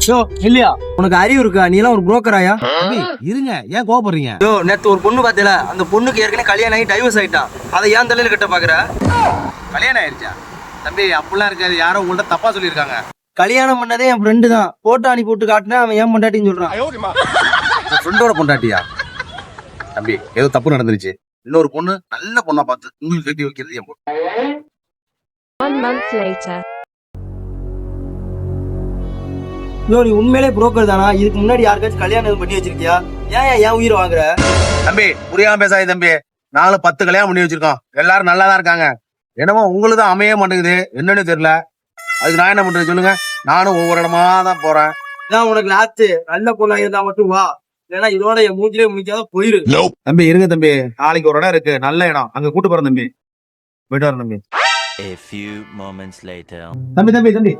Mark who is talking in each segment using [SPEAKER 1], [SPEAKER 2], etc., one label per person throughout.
[SPEAKER 1] யோ இல்லையா உனக்கு அறிவு இருக்கா? நீ எல்லாம் ஒரு புரோக்கராயா?
[SPEAKER 2] இருங்க, ஏன் கோவப்படுறீங்க?
[SPEAKER 1] யோ நேத்து ஒரு பொண்ணு பாத்தீல, அந்த பொண்ணுக்கு ஏற்கனவே கல்யாணம் ஆகி டைவர்ஸ் ஆயிட்டான். அதை ஏன் தலையில கட்ட பாக்குற?
[SPEAKER 2] கல்யாணம் ஆயிருச்சா? தம்பி அப்படிலாம் இருக்காது, யாரோ உங்கள்ட்ட தப்பா சொல்லியிருக்காங்க.
[SPEAKER 1] கல்யாணம் பண்ணதே என் ஃப்ரெண்டு தான். போட்டோ அனுப்பி போட்டு காட்டினா அவன் ஏன் பொண்டாட்டின்னு சொல்றான்.
[SPEAKER 2] ஃப்ரெண்டோட பொண்டாட்டியா? தம்பி ஏதோ தப்பு நடந்துருச்சு. இன்னொரு பொண்ணு நல்ல பொண்ணா பார்த்து உங்களுக்கு கட்டி வைக்கிறது என் பொண்ணு.
[SPEAKER 3] 1 month later.
[SPEAKER 1] யோ நீ உண்மையிலே புரோக்கர் தானா? இதுக்கு முன்னாடி யாருக்காச்சும் கல்யாணம் எதுவும் பண்ணி வச்சிருக்கியா? ஏன் உயிரை வாங்குற?
[SPEAKER 2] தம்பி புரியாம பேசாதே தம்பி. நாங்களும் 10 கல்யாணம் பண்ணி வச்சிருக்கோம். எல்லாரும் நல்லா தான் இருக்காங்க. என்னமோ உங்களுக்கு தான் அமைய மாட்டேங்குது, என்னன்னு தெரியல. அதுக்கு நான் என்ன பண்றது சொல்லுங்க? நானும் ஒவ்வொரு இடமா தான் போறேன்.
[SPEAKER 1] இதான் உனக்கு லாஸ்ட். நல்ல பொண்ணா இருந்தா மட்டும் வா, இல்லைன்னா இதோட என் மூஞ்சிலே முடிக்காத போயிரு.
[SPEAKER 2] தம்பி இருங்க தம்பி, நாளைக்கு ஒரு இடம் இருக்கு, நல்ல இடம், அங்க கூட்டு போறேன் தம்பி. போயிட்டு வரேன் தம்பி.
[SPEAKER 4] A few moments later.
[SPEAKER 2] தம்பி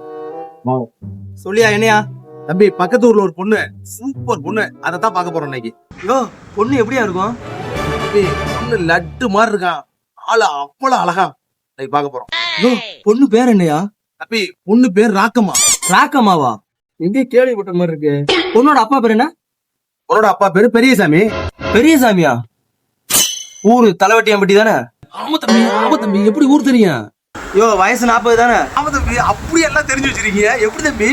[SPEAKER 1] சொல்லியா என்னையா?
[SPEAKER 2] தம்பி பக்கத்து ஊர்ல ஒரு பொண்ணு, சூப்பர் பொண்ணு, அதை தான் பார்க்க போறோம் இன்னைக்கு.
[SPEAKER 1] யோ பொண்ணு எப்படியா இருக்கும்?
[SPEAKER 2] தம்பி பொண்ணு லட்டு மாதிரி இருக்கான், ஆளு அவ்வளவு அழகா. இன்னைக்கு பார்க்க போறோம்.
[SPEAKER 1] யோ பொண்ணு பேர் என்னையா?
[SPEAKER 2] தம்பி பொண்ணு பேர் ராக்கம்மா.
[SPEAKER 1] ராக்கம்மாவா? எங்கே கேள்விப்பட்ட மாதிரி இருக்கு. பொண்ணோட அப்பா பேர் என்ன?
[SPEAKER 2] உன்னோட அப்பா பேரு பெரியசாமி.
[SPEAKER 1] பெரியசாமியா? ஊரு தலைவட்டியாம்பட்டி தானே?
[SPEAKER 2] ஆமா தம்பி எப்படி ஊர் தெரியும்?
[SPEAKER 1] யோ வயசு 40 தானே?
[SPEAKER 2] ஆமா தம்பி, அப்படி எல்லாம் தெரிஞ்சு வச்சிருக்கீங்க, எப்படி தம்பி?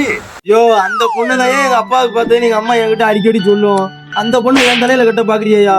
[SPEAKER 1] யோ அந்த பொண்ணுதான் எங்க அப்பாவுக்கு பார்த்து எங்க அம்மா என்கிட்ட அடிக்கடி சொல்லும். அந்த பொண்ணு என் தலையில கட்ட பாக்குறியா?